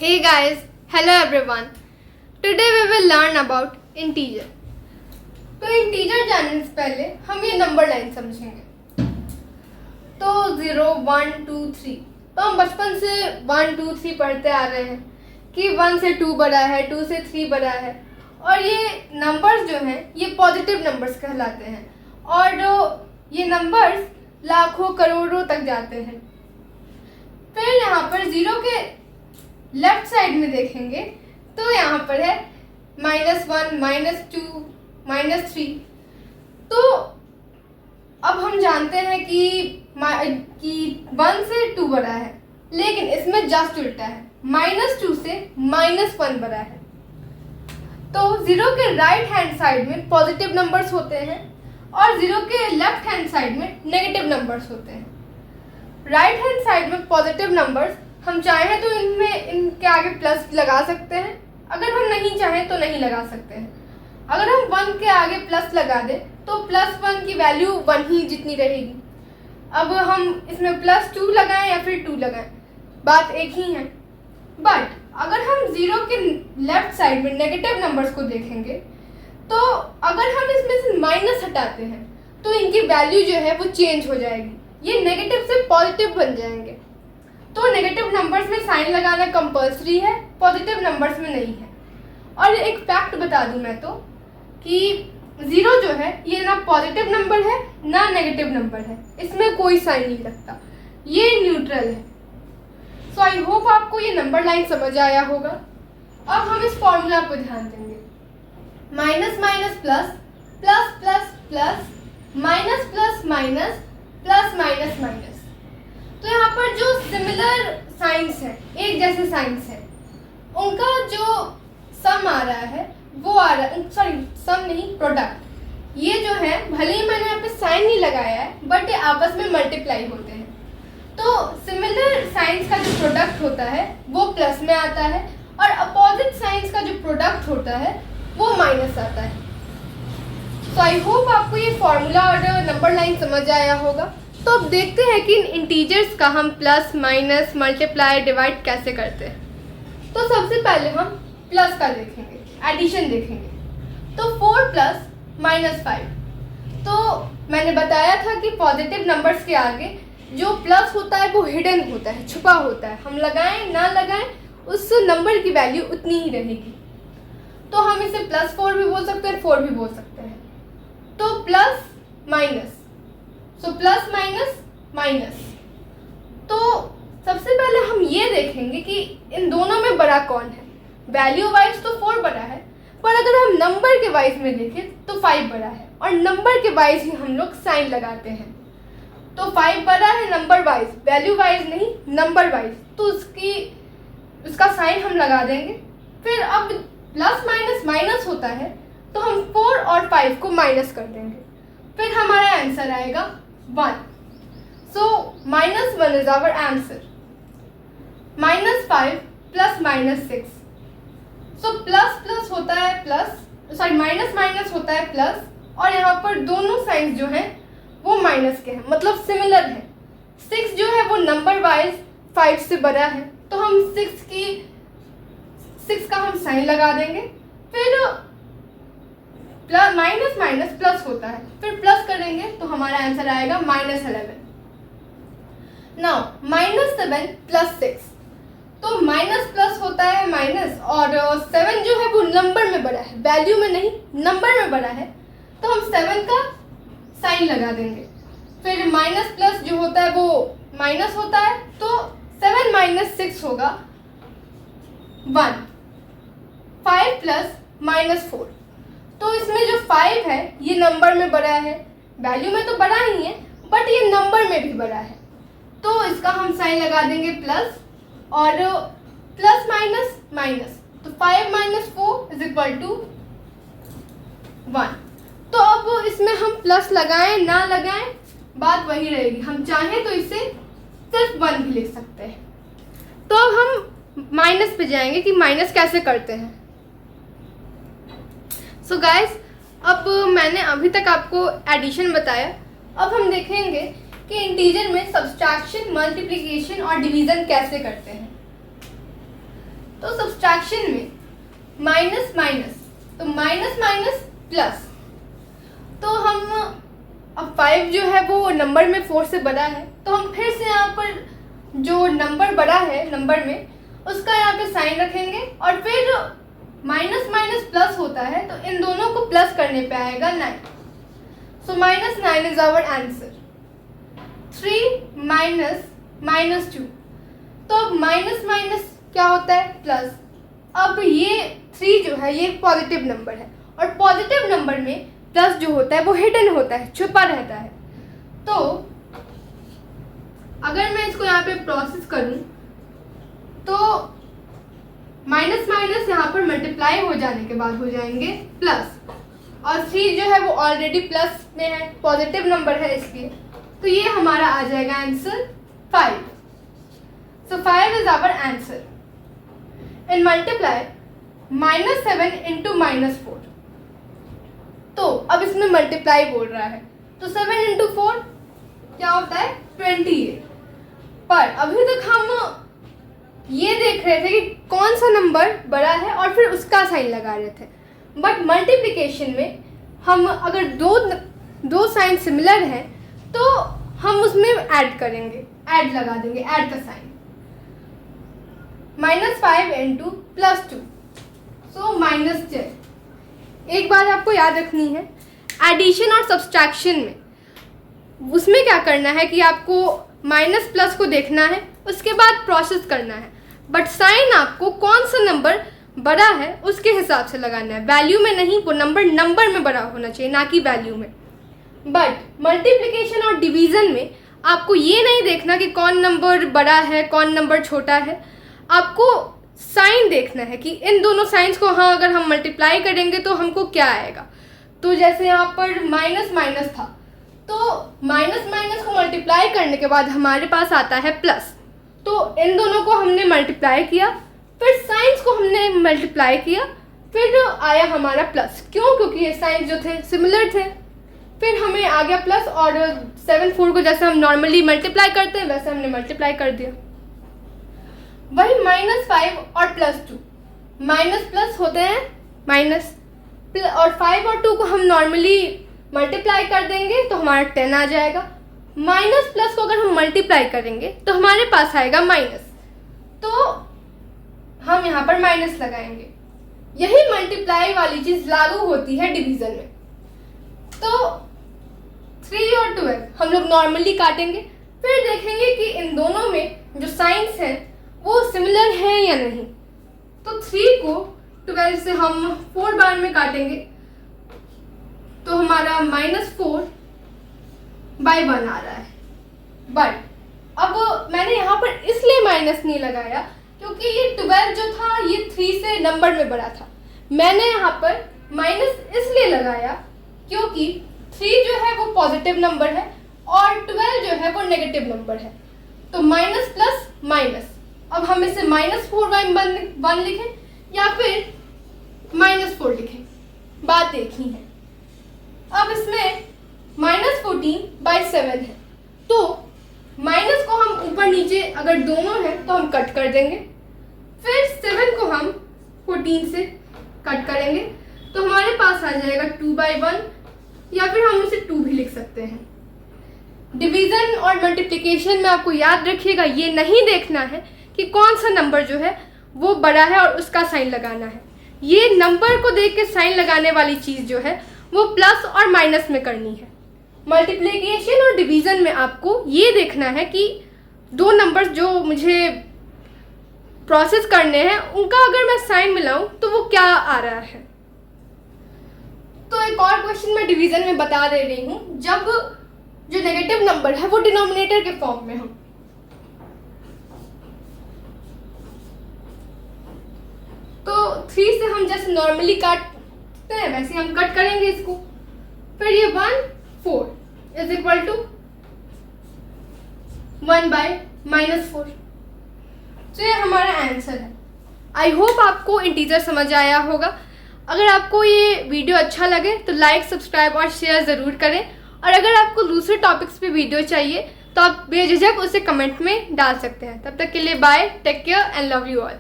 Hey guys, hello everyone. Today we will learn about integer. तो integer जानने से पहले हम ये नंबर लाइन समझेंगे। तो 0, 1, 2, 3 तो हम बचपन से 1, 2, 3 पढ़ते आ रहे हैं कि 1 से 2 बड़ा है, 2 से 3 बड़ा है। और ये नंबर्स जो हैं ये पॉजिटिव नंबर्स कहलाते हैं और जो ये नंबर्स लाखों करोड़ों तक जाते हैं। फिर यहाँ पर 0 के लेफ्ट साइड में देखेंगे तो यहाँ पर है -1, -2, -3। तो अब हम जानते हैं कि 1 से 2 बड़ा है, लेकिन इसमें जस्ट उल्टा है, -2 से -1 बड़ा है। तो 0 के राइट हैंड साइड में पॉजिटिव नंबर्स होते हैं और 0 के लेफ्ट हैंड साइड में नेगेटिव नंबर्स होते हैं। राइट हैंड साइड में पॉजिटिव नंबर्स हम चाहें तो इनके आगे प्लस लगा सकते हैं, अगर हम नहीं चाहें तो नहीं लगा सकते हैं। अगर हम 1 के आगे प्लस लगा दें तो +1 की वैल्यू 1 ही जितनी रहेगी। अब हम इसमें +2 लगाएं या फिर 2 लगाएं, बात एक ही है। बट अगर हम 0 के लेफ्ट साइड में नेगेटिव नंबर्स को देखेंगे तो अगर हम इसमें से माइनस हटाते हैं तो इनकी वैल्यू जो है वो चेंज हो जाएगी, ये नेगेटिव से पॉजिटिव बन जाएंगे। तो नेगेटिव नंबर्स में साइन लगाना कंपल्सरी है, पॉजिटिव नंबर्स में नहीं है। और एक फैक्ट बता दूं मैं तो कि 0 जो है ये ना पॉजिटिव नंबर है ना नेगेटिव नंबर है, इसमें कोई साइन नहीं लगता, ये न्यूट्रल है। सो आई होप आपको ये नंबर लाइन समझ आया होगा। अब हम इस फॉर्मूला पर ध्यान देंगे। Minus minus plus, plus plus plus, minus plus minus, plus minus minus. तो यहाँ पर जो सिमिलर साइंस है, एक जैसे साइंस है, उनका जो सम आ रहा है वो आ रहा है, सॉरी सम नहीं, प्रोडक्ट। ये जो है भले ही मैंने यहाँ पे साइन नहीं लगाया है बट ये आपस में मल्टीप्लाई होते हैं। तो सिमिलर साइंस का जो प्रोडक्ट होता है वो प्लस में आता है और अपोजिट साइंस का जो प्रोडक्ट होता है वो माइनस आता है। तो आई होप आपको ये फॉर्मूला और नंबर लाइन समझ आया होगा। तो अब देखते हैं कि इन इंटीजर्स का हम प्लस, माइनस, मल्टीप्लाई, डिवाइड कैसे करते हैं। तो सबसे पहले हम प्लस का देखेंगे, एडिशन देखेंगे। तो 4 प्लस -5। तो मैंने बताया था कि पॉजिटिव नंबर्स के आगे जो प्लस होता है वो हिडन होता है, छुपा होता है। हम लगाएं ना लगाएं उस नंबर की वैल्यू उतनी ही रहेगी। तो हम इसे +4 भी बोल सकते हैं, 4 भी बोल सकते हैं। तो plus minus, so plus minus minus. तो सबसे पहले हम ये देखेंगे कि इन दोनों में बड़ा कौन है। वैल्यू वाइज तो 4 बड़ा है, पर अगर हम नंबर के वाइज में देखें तो 5 बड़ा है और नंबर के वाइज ही हम लोग साइन लगाते हैं। तो 5 बड़ा है नंबर वाइज, वैल्यू वाइज नहीं, नंबर वाइज। तो उसका साइन हम लगा देंगे। फिर अब प्लस माइनस माइनस होता है तो हम 4 और 5 को माइनस कर देंगे, फिर हमारा आंसर आएगा 1। So -1 is our answer. -5 plus -6। So plus plus होता है प्लस, सॉरी माइनस माइनस होता है प्लस, और यहाँ पर दोनों साइंस जो हैं वो माइनस के हैं, मतलब सिमिलर है। 6 जो है वो नंबर वाइज 5 से बड़ा है, तो हम 6 का हम साइन लगा देंगे। फिर प्लस माइनस माइनस प्लस होता है, फिर प्लस करेंगे तो हमारा आंसर आएगा -11। Now -7 plus 6। तो माइनस प्लस होता है माइनस, और 7 जो है वो नंबर में बड़ा है, वैल्यू में नहीं, नंबर में बड़ा है। तो हम 7 का साइन लगा देंगे। फिर माइनस प्लस जो होता है वो माइनस होता है, तो 7 - 6 होगा 1। 5 प्लस -4। तो इसमें जो 5 है ये नंबर में बड़ा है, वैल्यू में तो बड़ा ही है बट ये नंबर में भी बड़ा है। तो इसका हम साइन लगा देंगे प्लस, और प्लस माइनस माइनस, तो 5 - 4 इज इक्वल टू 1। तो अब इसमें हम प्लस लगाएं ना लगाएं बात वही रहेगी, हम चाहें तो इसे सिर्फ 1 भी लिख सकते हैं। तो अब हम माइनस पे जाएंगे कि माइनस कैसे करते हैं। सो गाइस, अब मैंने अभी तक आपको एडिशन बताया, अब हम देखेंगे कि इंटीजर में सब्सट्रैक्शन, मल्टीप्लिकेशन और डिवीज़न कैसे करते हैं। तो सब्सट्रैक्शन में माइनस माइनस, तो माइनस माइनस प्लस, तो हम अब 5 जो है वो नंबर में 4 से बड़ा है, तो हम फिर से यहाँ पर जो नंबर बड़ा है नंबर में उसका यहाँ पे साइन रखेंगे और फिर माइनस माइनस प्लस होता है तो इन दोनों को प्लस करने पे आएगा 9. So minus 9 is our answer. 3 minus minus 2, तो अब माइनस माइनस क्या होता है प्लस. अब ये 3 जो है ये पॉजिटिव नंबर है और पॉजिटिव नंबर में प्लस जो होता है वो हिडन होता है, छुपा रहता है. तो अगर मैं इसको यहाँ पे प्रोसेस करूँ तो माइनस माइनस यहाँ पर मल्टीप्लाई हो जाने के बाद हो जाएंगे प्लस, और 3 जो है वो ऑलरेडी प्लस में है, पॉजिटिव नंबर है इसलिए, तो ये हमारा आ जाएगा answer 5. So 5 is our answer. इन मल्टीप्लाई -7 इंटू -4, तो अब इसमें मल्टीप्लाई बोल रहा है तो 7 इंटू 4 क्या होता है 28. पर अभी तक हम ये देख रहे थे कि कौन सा नंबर बड़ा है और फिर उसका साइन लगा रहे थे, बट मल्टीप्लिकेशन में हम अगर दो साइन सिमिलर हैं तो हम उसमें ऐड करेंगे, ऐड लगा देंगे, ऐड का साइन. -5 इंटू +2, सो -10. एक बात आपको याद रखनी है, एडिशन और सब्सट्रैक्शन में उसमें क्या करना है कि आपको माइनस प्लस को देखना है, उसके बाद प्रोसेस करना है, बट साइन आपको कौन सा नंबर बड़ा है उसके हिसाब से लगाना है, वैल्यू में नहीं. वो नंबर में बड़ा होना चाहिए, ना कि वैल्यू में. बट मल्टीप्लिकेशन और डिवीज़न में आपको ये नहीं देखना कि कौन नंबर बड़ा है कौन नंबर छोटा है, आपको साइन देखना है कि इन दोनों साइंस को हाँ अगर हम मल्टीप्लाई करेंगे तो हमको क्या आएगा. तो जैसे यहाँ पर माइनस माइनस था, तो माइनस माइनस को मल्टीप्लाई करने के बाद हमारे पास आता है प्लस, तो इन दोनों को हमने मल्टीप्लाई किया, फिर साइंस को हमने मल्टीप्लाई किया, फिर आया हमारा प्लस. क्यों? क्योंकि ये साइंस जो थे सिमिलर थे. फिर हमें आ गया प्लस, और 7 4 को जैसे हम नॉर्मली मल्टीप्लाई करते हैं वैसे हमने मल्टीप्लाई कर दिया. वही -5 और +2, माइनस प्लस होते हैं माइनस, और 5 और 2 को हम नॉर्मली मल्टीप्लाई कर देंगे तो हमारा 10 आ जाएगा. माइनस प्लस को अगर हम मल्टीप्लाई करेंगे तो हमारे पास आएगा माइनस, तो हम यहाँ पर माइनस लगाएंगे. यही मल्टीप्लाई वाली चीज लागू होती है डिवीजन में. तो 3 और 12 हम लोग नॉर्मली काटेंगे, फिर देखेंगे कि इन दोनों में जो साइंस हैं वो सिमिलर हैं या नहीं. तो 3 को 12 से हम 4 बार में काटेंगे तो हमारा -4/1 आ रहा है. बट अब मैंने यहाँ पर इसलिए माइनस नहीं लगाया क्योंकि ये 12 जो था ये 3 से नंबर में बड़ा था. मैंने यहाँ पर माइनस इसलिए लगाया क्योंकि 3 जो है वो पॉजिटिव नंबर है और 12 जो है वो नेगेटिव नंबर है. तो माइनस प्लस माइनस, अब हम इसे -4/1 लिखें या फिर -4 लिखें, बात एक ही है. अब इसमें -14/7 है, तो माइनस को हम ऊपर नीचे अगर दोनों हैं तो हम कट कर देंगे, फिर 7 को हम 14 से कट करेंगे तो हमारे पास आ जाएगा 2/1, या फिर हम उसे 2 भी लिख सकते हैं. डिवीज़न और मल्टीप्लिकेशन में आपको याद रखिएगा ये नहीं देखना है कि कौन सा नंबर जो है वो बड़ा है और उसका साइन लगाना है. ये नंबर को देख के साइन लगाने वाली चीज़ जो है वो प्लस और माइनस में करनी है. मल्टीप्लिकेशन और डिवीज़न में आपको ये देखना है कि दो नंबर्स जो मुझे प्रोसेस करने हैं उनका अगर मैं साइन मिलाऊं तो वो क्या आ रहा है. तो एक और क्वेश्चन मैं डिवीज़न में बता दे रही हूँ. जब जो नेगेटिव नंबर है वो डिनोमिनेटर के फॉर्म में हो, तो 3 से हम जैसे नॉर्मली काटते हैं वैसे हम कट करेंगे इसको, फिर ये 1 4 इज इक्वल टू 1/-4. तो ये हमारा आंसर है. आई होप आपको इंटीजर समझ आया होगा. अगर आपको ये वीडियो अच्छा लगे तो लाइक, सब्सक्राइब और शेयर ज़रूर करें, और अगर आपको दूसरे टॉपिक्स पे वीडियो चाहिए तो आप बेझिझक उसे कमेंट में डाल सकते हैं. तब तक के लिए bye, take care and love you all.